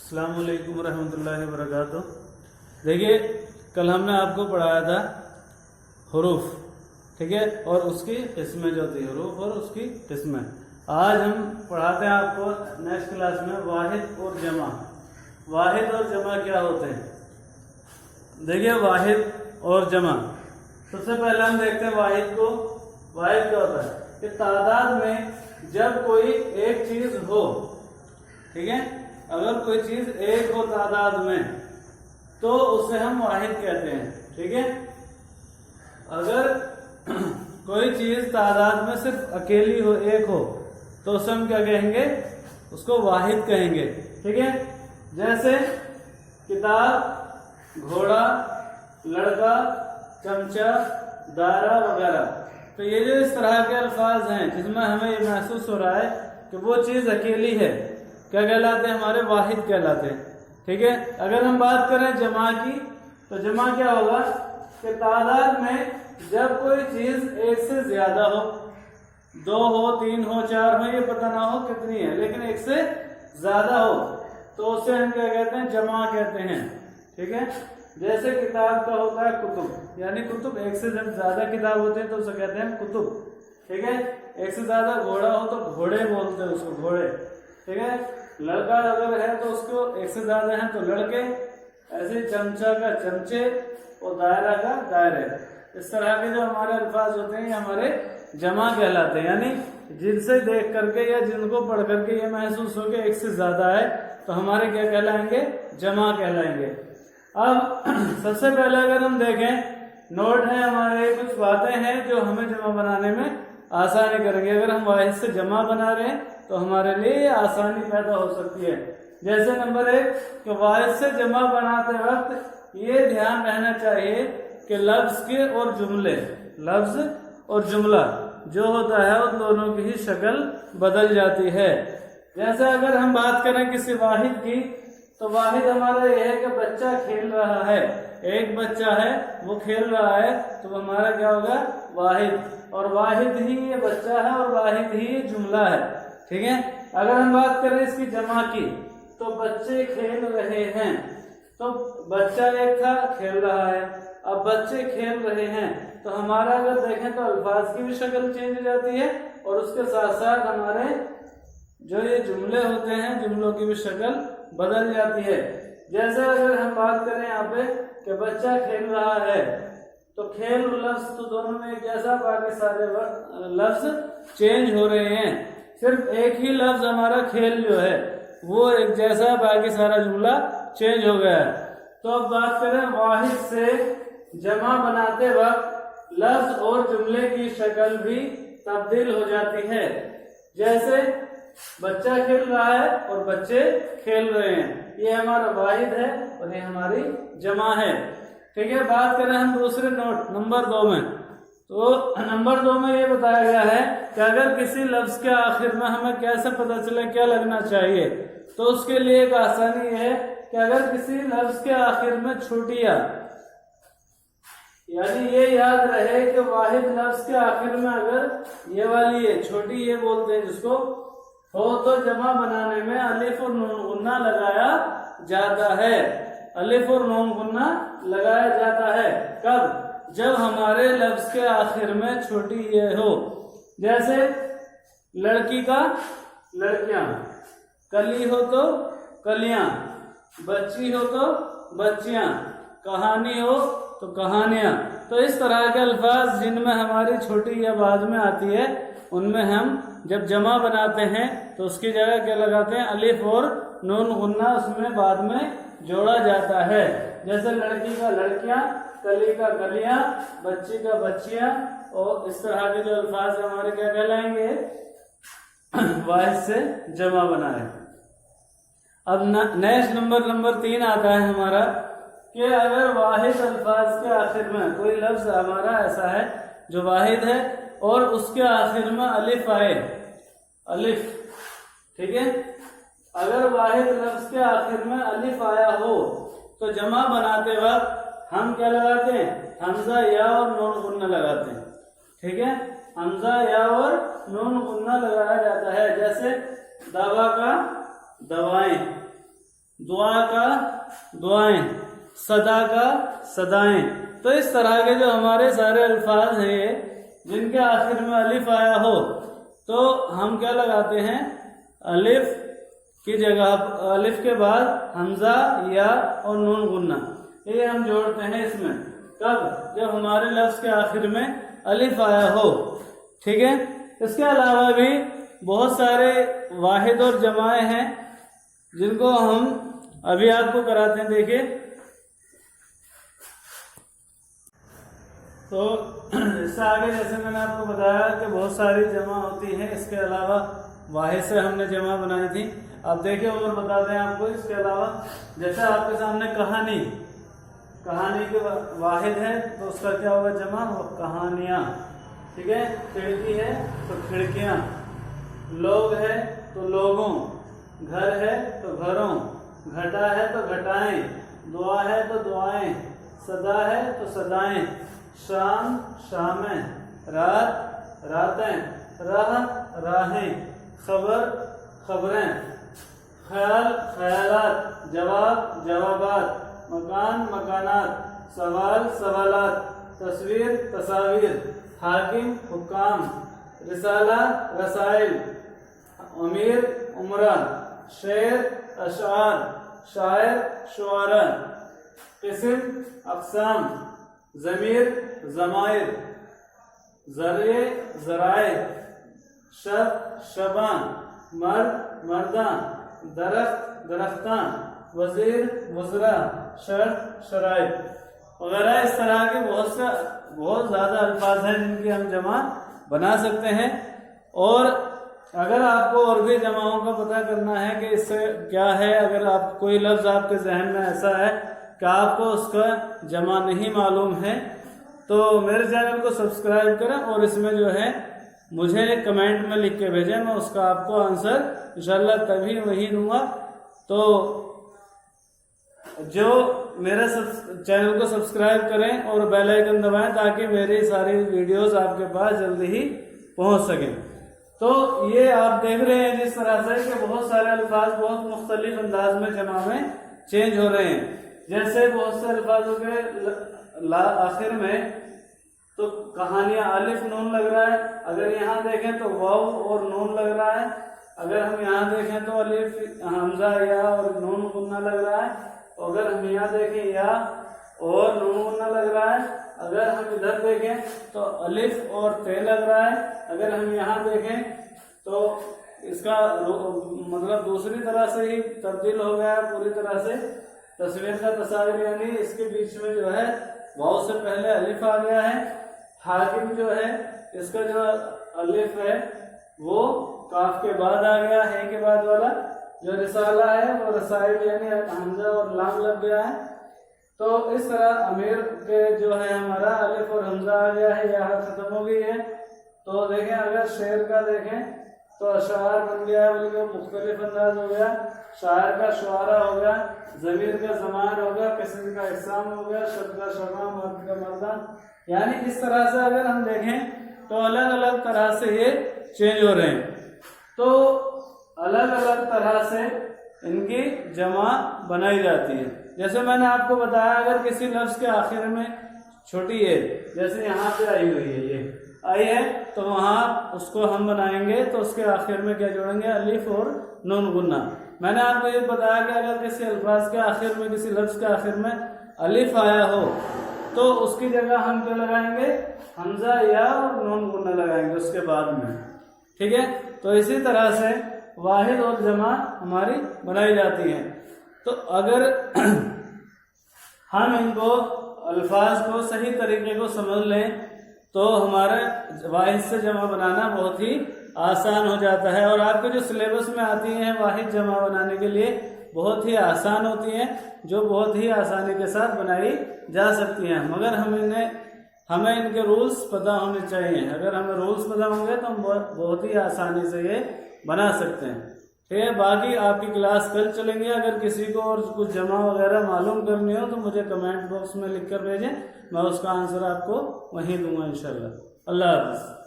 अस्सलाम वालेकुम रहमतुल्लाहि वबरकातुह। देखिए, कल हमने आपको पढ़ाया था हुरूफ, ठीक है, और उसकी किस्में जो थी, हुरूफ और उसकी किस्में। आज हम पढ़ाते हैं आपको नेक्स्ट क्लास में वाहिद और जमा। वाहिद और जमा क्या होते हैं? देखिए, वाहिद और जमा, सबसे पहले हम देखते हैं वाहिद को। वाहिद क्या होता है कि तादाद में जब कोई एक चीज हो, ठीक है, अगर कोई चीज एक हो तादाद में तो उसे हम वाहिद कहते हैं, ठीक है। अगर कोई चीज तादाद में सिर्फ अकेली हो, एक हो, तो उसे हम क्या कहेंगे? उसको वाहिद कहेंगे, ठीक है। जैसे किताब, घोड़ा, लड़का, चमचा, दायरा वगैरह। तो ये जो इस तरह के अल्फाज हैं जिसमें हमें ये महसूस हो रहा है कि वो चीज अकेली है, क्या कहलाते हैं? हमारे वाहिद कहलाते हैं, ठीक है। अगर हम बात करें जमा की, तो जमा क्या होगा कि तादाद में जब कोई चीज एक से ज्यादा हो, दो हो, तीन हो, चार हो, ये पता ना हो कितनी है, लेकिन एक से ज्यादा हो, तो उसे हम क्या कहते हैं? जमा कहते हैं, ठीक है। जैसे किताब का होता है कुतुब, यानी कुतुब, एक से जब ज्यादा किताब होते हैं तो उसे कहते हैं कुतुब, ठीक है। एक से ज्यादा घोड़ा हो तो घोड़े बोलते हैं उसको, घोड़े, ठीक है। लड़का अगर है तो उसको एक से ज्यादा है तो लड़के, ऐसे चमचा का चमचे और दायरा का दायरे। इस तरह के जो हमारे अल्फाज होते हैं ये हमारे जमा कहलाते हैं, यानी जिनसे देख करके या जिनको पढ़ करके ये महसूस हो कि एक से ज्यादा है तो हमारे क्या कहलाएंगे? जमा कहलाएंगे। अब सबसे पहले अगर हम देखें, नोट है हमारे, कुछ बातें हैं जो हमें जमा बनाने में आसानी करेंगे। अगर हम वाहिद से जमा बना रहे हैं तो हमारे लिए आसानी पैदा हो सकती है। जैसे नंबर 1 कि वाहिद से जमा बनाते वक्त ये ध्यान रहना चाहिए कि लफ्ज के और जुमले, लफ्ज और जुमला जो होता है उन दोनों की ही शक्ल बदल जाती है। जैसे अगर हम बात करें किसी वाहिद की, तो वाहिद हमारा यह है कि बच्चा खेल रहा है, एक बच्चा है वो खेल रहा है, तो हमारा क्या होगा? वाहिद। और वाहिद ही ये बच्चा है और वाहिद ही ये जुमला है, ठीक है। अगर हम बात करें इसकी जमा की, तो बच्चे खेल रहे हैं, तो बच्चा एक था, खेल रहा है, अब बच्चे खेल रहे हैं, तो हमारा अगर देखें तो अल्फाज की भी शक्ल चेंज हो जाती है और उसके साथ साथ हमारे जो ये जुमले होते हैं, जुमलों की भी शक्ल बदल जाती है। जैसे अगर हम बात करें यहाँ पे कि बच्चा खेल रहा है, तो खेल लफ्ज तो दोनों में एक जैसा, बाकी सारे लफ्ज चेंज हो रहे हैं। सिर्फ एक ही लफ्ज हमारा खेल जो है वो एक जैसा, बाकी सारा जुमला चेंज हो गया है। तो अब बात करें वाहिद से जमा बनाते वक्त लफ्ज और जुमले की शक्ल भी तब्दील हो जाती है। जैसे बच्चा खेल रहा है और बच्चे खेल रहे हैं, ये हमारा वाहिद है और ये हमारी जमा है, ठीक है। बात करें हम दूसरे नोट नंबर 2 में, तो नंबर 2 में ये बताया गया है कि अगर किसी लफ्ज के आखिर में हमें कैसे पता चले क्या लगना चाहिए, तो उसके लिए एक आसानी है कि अगर किसी लफ्ज के आखिर में छोटिया, यानी ये याद रहे कि वाहिद लफ्ज के आखिर में अगर ये वाली है छोटी, ये बोलते हैं जिसको, हो तो जमा बनाने में अलिफ और नून गुन्ना लगाया जाता है। अलिफ और नून गुन्ना लगाया जाता है कब? जब हमारे लफ्ज के आखिर में छोटी ये हो। जैसे लड़की का लड़कियां, कली हो तो कलियां, बच्ची हो तो बच्चियां, कहानी हो तो कहानियां। तो इस तरह के अल्फाज जिनमें हमारी छोटी या बाद में आती है, उनमें हम जब जमा बनाते हैं तो उसकी जगह क्या लगाते हैं? अलिफ और नून गुन्ना उसमें बाद में जोड़ा जाता है। जैसे लड़की का लड़कियां, कली का कलियां, बच्ची का बच्चियां, और इस तरह के जो अल्फाज हमारे क्या कहलाएंगे? वाहिद से जमा बनाए। अब नेक्स्ट नंबर 3 आता है हमारा कि अगर वाहिद अल्फाज के आखिर में कोई लफ्ज हमारा ऐसा है जो वाहिद है और उसके आखिर में अलिफ आए, अलिफ, ठीक है। अगर वाहिद लफ्ज के आखिर में अलिफ आया हो तो जमा बनाते वक्त हम क्या लगाते हैं? हमजा या और नून गुन्ना लगाते हैं, ठीक है। हमजा या और नून गुन्ना लगाया जाता है। जैसे दवा का दवाएं, दुआ का दुआएं, सदा का सदाएं। तो इस तरह के जो हमारे सारे अल्फाज हैं ये, जिनके आखिर में अलिफ आया हो तो हम क्या लगाते हैं, अलिफ की जगह, अलिफ के बाद हमजा, या और नून गुन्ना, ये हम जोड़ते हैं इसमें। कब? जब हमारे लफ्ज़ के आखिर में अलिफ आया हो। ठीक है। इसके अलावा भी बहुत सारे वाहिद और जमाएं हैं जिनको हम अभी आपको कराते हैं। देखिए, तो इससे आगे जैसे मैंने आपको बताया कि बहुत सारी जमा होती है, इसके अलावा वाहिद से हमने जमा बनाई थी। अब देखिए और बताते हैं आपको इसके अलावा, जैसे आपके सामने कहानी, कहानी के वाहिद है तो उसका क्या होगा जमा, कहानियाँ। ठीक है। खिड़की है तो खिड़कियाँ, लोग है तो लोगों, घर है तो घरों, घटा है तो घटाएं, दुआ है तो दुआएं, सदा है तो सदाएं, शाम शामें, रात रातें, राह राहें, खबर खबरें, ख्याल ख्यालात, जवाब जवाबात, मकान मकानात, सवाल सवालात, तस्वीर तस्वीर, हाकिम हुक्काम, रिसाला रसाइल, अमीर उमरा, शेर अशार, शायर शुआरा, किस्म अक़साम, ज़मीर ज़माइर, ज़रिए ज़राए, शब शबान, मर्द मर्दां, दरख्त दरख्तां, वज़ीर वज़रा, शर्त शराइत वगैरह। इस तरह के बहुत ज़्यादा अल्फाज हैं जिनकी हम जमा बना सकते हैं। और अगर आपको और भी जमाओं का पता करना है कि इससे क्या है, अगर आप कोई लफ्ज़ आपके जहन में ऐसा है कि आपको उसका जमा नहीं मालूम है, तो मेरे चैनल को सब्सक्राइब करें और इसमें जो है मुझे कमेंट में लिख के भेजें, मैं उसका आपको आंसर इंशाल्लाह तभी वही दूंगा। तो जो मेरे चैनल को सब्सक्राइब करें और बेल आइकन दबाएं ताकि मेरी सारी वीडियोस आपके पास जल्दी ही पहुंच सकें। तो ये आप देख रहे हैं जिस तरह से कि बहुत सारे अल्फाज बहुत मुख्तलिफ अंदाज में जमा में चेंज हो रहे हैं। जैसे बहुत से अल्फाजों के आखिर में तो कहानियाँ अलिफ नून लग रहा है, अगर यहाँ देखें तो वाव और नून लग रहा है, अगर हम यहाँ देखें तो अलिफ हमजा या और नून गुन्ना लग रहा है, अगर हम यहाँ देखें या और नून गुन्ना लग रहा है, अगर हम इधर देखें तो अलिफ और ते लग रहा है, अगर हम यहाँ देखें तो इसका मतलब दूसरी तरह से ही तब्दील हो गया है पूरी तरह से। तस्वीर का तस्वीर यानी इसके बीच में जो है वाव से पहले अलिफ आ गया है। हाकिम जो है इसका जो अलिफ है वो काफ के बाद आ गया है के बाद वाला। जो रिसाला है वो रसाइल यानी हमजा और लाम लग गया है। तो इस तरह अमीर के जो है हमारा अलिफ और हमजा आ गया है, यहाँ खत्म हो गई है। तो देखें अगर शेर का देखें तो अशार बन गया है, बल्कि मुख्तलिफ अंदाज हो गया। शायर का शुआरा हो गया, ज़मीर का ज़मान हो गया, किस्म का इक़साम हो गया, शब्द का शबा, मर्द का मर्दा। यानी इस तरह से अगर हम देखें तो अलग अलग तरह से ये चेंज हो रहे हैं। तो अलग अलग तरह से इनकी जमा बनाई जाती है। जैसे मैंने आपको बताया अगर किसी लफ्ज़ के आखिर में छोटी है, जैसे यहाँ पे आई हुई है, ये आई है, तो वहाँ उसको हम बनाएंगे तो उसके आखिर में क्या जोड़ेंगे, अलिफ और नून गुन्ना। मैंने आपको ये बताया कि अगर किसी अल्फाज के आखिर में, किसी लफ्ज़ के आखिर में अलिफ आया हो तो उसकी जगह हम क्या लगाएंगे, हमजा या और नून गुन्ना लगाएंगे उसके बाद में। ठीक है। तो इसी तरह से वाहिद और जमा हमारी बनाई जाती है। तो अगर हम इनको अल्फाज को सही तरीके को समझ लें तो हमारे वाहिद से जमा बनाना बहुत ही आसान हो जाता है। और आपके जो सिलेबस में आती हैं वाहिद जमा बनाने के लिए बहुत ही आसान होती हैं, जो बहुत ही आसानी के साथ बनाई जा सकती हैं, मगर हमें इनके रूल्स पता होने चाहिए। अगर हमें रूल्स पता होंगे तो हम बहुत ही आसानी से ये बना सकते हैं। ठीक है। बाकी आपकी क्लास कल चलेंगे। अगर किसी को और कुछ जमा वगैरह मालूम करनी हो तो मुझे कमेंट बॉक्स में लिख कर भेजें, मैं उसका आंसर आपको वहीं दूंगा इंशाल्लाह। अल्लाह हाफ़िज़।